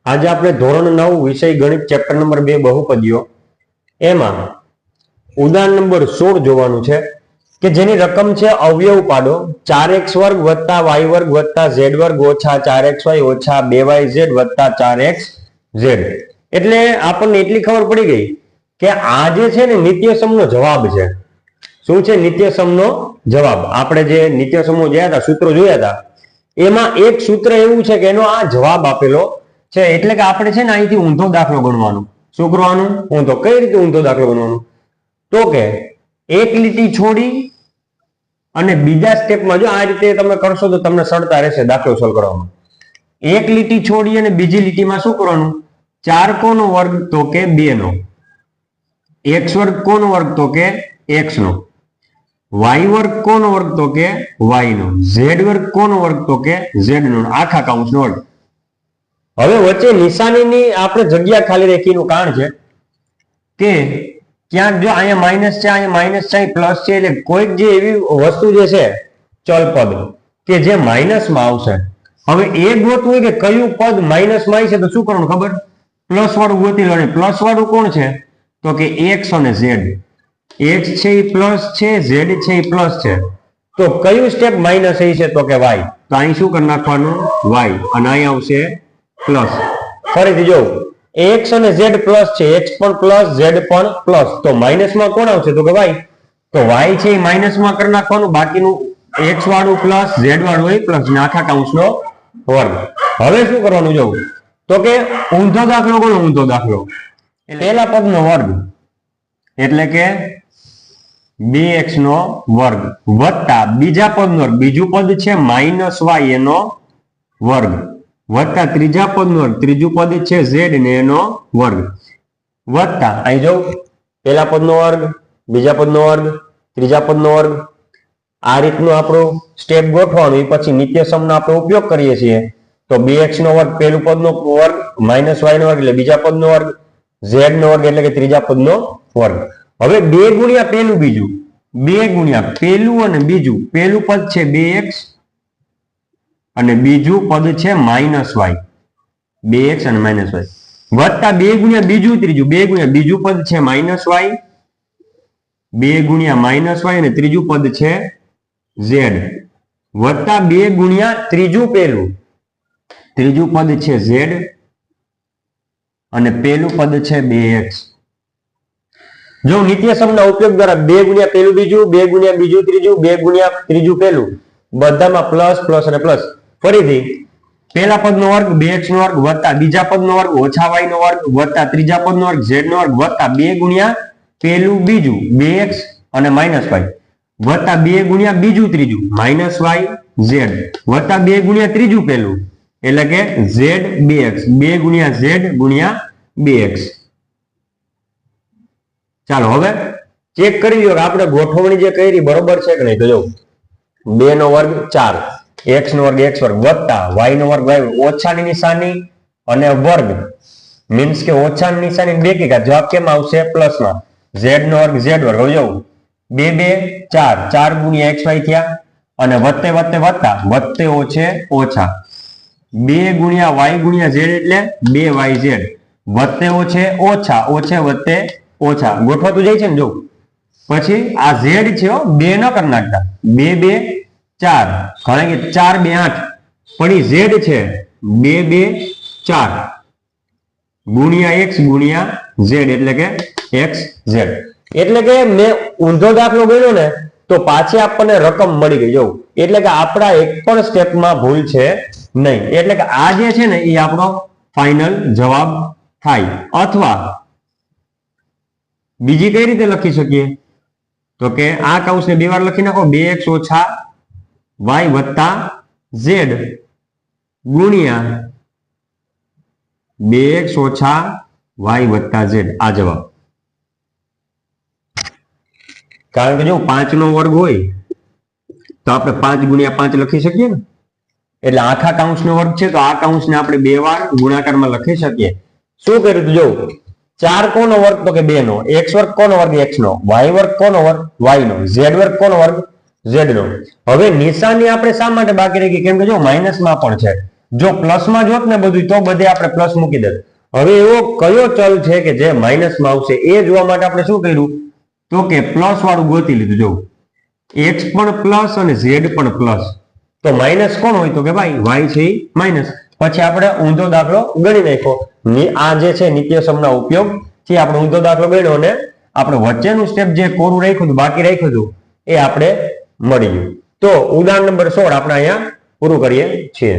આજે આપણે ધોરણ 9 વિષય ગણિત ચેપ્ટર નંબર 2 બહુપદીઓ એમાં ઉદાહરણ નંબર 16 જોવાનું છે કે જેની રકમ છે અવયવ પાડો 4x વર્ગ વત્તા y વર્ગ વત્તા z વર્ગ ઓછા 4xy ઓછા 2yz વત્તા 4xz। એટલે આપણને એટલી ખબર પડી ગઈ કે આ જે છે ને નિત્યસમનો જવાબ છે। શું છે? નિત્યસમનો જવાબ। આપણે જે નિત્યસમો જોયા હતા, સૂત્રો જોયા હતા, એમાં એક સૂત્ર એવું છે કે એનો આ જવાબ આપેલો છે। એટલે કે આપણે છે ને અહીંથી ઊંધો દાખલો ગણવાનો। શું કરવાનું? ઊંધો। કઈ રીતે ઊંધો દાખલો ગણવાનો? તો કે એક લીટી છોડી અને બીજા સ્ટેપમાં જો આ રીતે તમે કરશો તો તમને સરળતા રહેશે દાખલો સોલ્વ કરવામાં। એક લીટી છોડી અને બીજી લીટીમાં શું કરવાનું? 4 કોનો વર્ગ તો કે 2 નો, x વર્ગ કોનો વર્ગ તો કે x નો, y વર્ગ કોનો વર્ગ તો કે y નો, z વર્ગ કોનો વર્ગ તો કે z નો, આખા કૌંસનો વર્ગ। હવે વચ્ચે નિશાનીની આપણે જગ્યા ખાલી રાખીનું કારણ છે કે ક્યાંક જો અહીંયા માઇનસ છે, અહીંયા માઇનસ છે, પ્લસ છે, એટલે કોઈક જે એવી વસ્તુ જે છે ચલ પદ કે જે માઇનસમાં આવશે। હવે એ ગોતવું હોય કે કયું પદ માઇનસમાં છે તો શું કરવાનું ખબર? પ્લસ વાળું ગોતી લો। પ્લસ વાળું કોણ છે તો કે x અને z। x છે એ પ્લસ છે, z છે એ પ્લસ છે, તો કયું સ્ટેપ માઇનસ છે તો કે y। તો અહીં શું કરી નાખવાનું? y, અને અહીં આવશે પ્લસ। ફરીથી જો x અને z પ્લસ છે, x પણ પ્લસ, z પણ પ્લસ, તો માઇનસમાં કોણ આવશે તો કે y। તો y છે એ માઇનસમાં કરી નાખવાનું, બાકીનું x વાળું પ્લસ, z વાળું હોય પ્લસ, આખા કૌંસનો વર્ગ। હવે શું કરવાનું જોવું તો કે ઊંધો દાખલો કોનો? ઊંધો દાખલો પહેલા પદનો વર્ગ એટલે કે 2x નો વર્ગ વત્તા બીજા પદનો વર્ગ, બીજું પદ છે માઇનસ y એનો વર્ગ વત્તા ત્રીજા પદનો વર્ગ, ત્રીજું પદ છે z ને એનો વર્ગ વત્તા અહીં જો પહેલા પદનો વર્ગ, બીજા પદનો વર્ગ, ત્રીજા પદનો વર્ગ। આ રીતનું આપણું સ્ટેપ ગોઠવાનું। એ પછી નિત્યસમનો આપણે ઉપયોગ કરીએ છીએ તો 2x નો વર્ગ પહેલું પદનો વર્ગ, માઇનસ y નો વર્ગ એટલે બીજા પદનો વર્ગ, z નો વર્ગ એટલે કે ત્રીજા પદનો વર્ગ। હવે 2 ગુણ્યા પહેલું બીજું, 2 ગુણ્યા પહેલું અને બીજું, પહેલું પદ છે 2x અને બીજું પદ છે માઇનસ y, 2x અને માઇનસ y વત્તા 2 ગુણ્યા બીજું ત્રીજું, 2 ગુણ્યા બીજું પદ છે માઇનસ y, 2 ગુણ્યા માઇનસ y અને ત્રીજું પદ છે z વત્તા 2 ગુણ્યા ત્રીજું પહેલું, ત્રીજું પદ છે z અને પહેલું પદ છે 2x। જો નિત્યસમના ઉપયોગ દ્વારા 2 ગુણ્યા પહેલું બીજું, 2 ગુણ્યા બીજું ત્રીજું, 2 ગુણ્યા ત્રીજું પહેલું, બધામાં પ્લસ પ્લસ અને પ્લસ। ફરીથી પહેલા પદનો વર્ગ 2x નો વર્ગ વત્તા બીજા પદનો વર્ગ ઓછા y નો વર્ગ વત્તા ત્રીજા પદનો વર્ગ z નો વર્ગ વત્તા 2 ગુણ્યા પહેલું બીજું 2x અને માઇનસ y વત્તા 2 ગુણ્યા બીજું ત્રીજું માઇનસ y z વત્તા 2 ગુણ્યા ત્રીજું પહેલું એટલે કે z 2x, 2 ગુણ્યા z ગુણ્યા 2x। ચાલો હવે ચેક કરી લો કે આપણે ગોઠવણી જે કરી બરોબર છે કે નહીં। તો જો 2 નો વર્ગ 4, x નો વર્ગ x વર્ગ વત્તા y નો વર્ગ y ઓછાની નિશાની અને વર્ગ મીન્સ કે ઓછાની નિશાની બેકી ઘાત, જવાબ કેમ આવશે? પ્લસમાં। z નો વર્ગ z વર્ગ, હવે જો 2 2 4, 4 ગુણ્યા xy થયા અને વત્તે વત્તે વત્તા વત્તે ઓછે ઓછા, 2 ગુણ્યા y ગુણ્યા z એટલે 2yz વત્તે ઓછે ઓછા, ઓછે વત્તે ઓછા, ગોઠવાતું જાય છે ને। જો પછી આ z છે 2 ન કરી નાખતા, 2 2 4, કારણ કે 4 2 8 પણ z છે 2 2 4 ગુણ્યા x ગુણ્યા z એટલે કે xz। એટલે કે મેં ઊંધો દાખલો ગણ્યો ને તો પાછી આપણને રકમ મળી ગઈ। જો એટલે કે આપણા એક પણ સ્ટેપમાં ભૂલ છે નહીં, એટલે કે આ જે છે ને એ આપણો ફાઇનલ જવાબ થાય। અથવા બીજી કઈ રીતે લખી શકીએ તો કે આ કૌંસને 2 વાર લખી નાખો, 2x ઓછા y વત્તા z ગુણ્યા 2x ઓછા y વત્તા z, આ જવાબ। કારણ કે જો 5 નો વર્ગ હોય તો આપણે 5 ગુણ્યા 5 લખી શકીએ ને, એટલે આખા કૌંસનો વર્ગ છે તો આ કૌંસને આપણે 2 વાર ગુણાકારમાં લખી શકીએ। શું કર્યું તો જો 4 કોનો વર્ગ તો કે 2 નો, x વર્ગ કોનો વર્ગ x નો, y વર્ગ કોનો વર્ગ y નો, z વર્ગ કોનો વર્ગ z નો। હવે નિશાની આપણે શા માટે બાકી રાખી? કેમ કે જો માઇનસમાં પણ છે જો પ્લસમાં જોત ને બધું તો બધે આપણે પ્લસ મૂકી દે. હવે એવો કયો ચલ છે કે જે માઇનસમાં આવશે એ જોવા માટે આપણે શું કર્યું તો કે પ્લસ વાળું ગોતી લીધું. જો એક્સ પણ પ્લસ અને ઝેડ પણ પ્લસ, તો માઇનસ કોણ હોય તો કે ભાઈ વાય છે એ માઇનસ. પછી આપણે ઊંધો દાખલો ગણી નાખ્યો. આ જે છે નિત્યસમના ઉપયોગ થી આપણે ઊંધો દાખલો ગણ્યો અને આપણે વચ્ચેનું સ્ટેપ જે કોરું રાખ્યું હતું બાકી રાખ્યું હતું એ આપણે મળી ગયું. તો ઉદાહરણ નંબર 16 આપણે અહીંયા પૂરું કરીએ છીએ.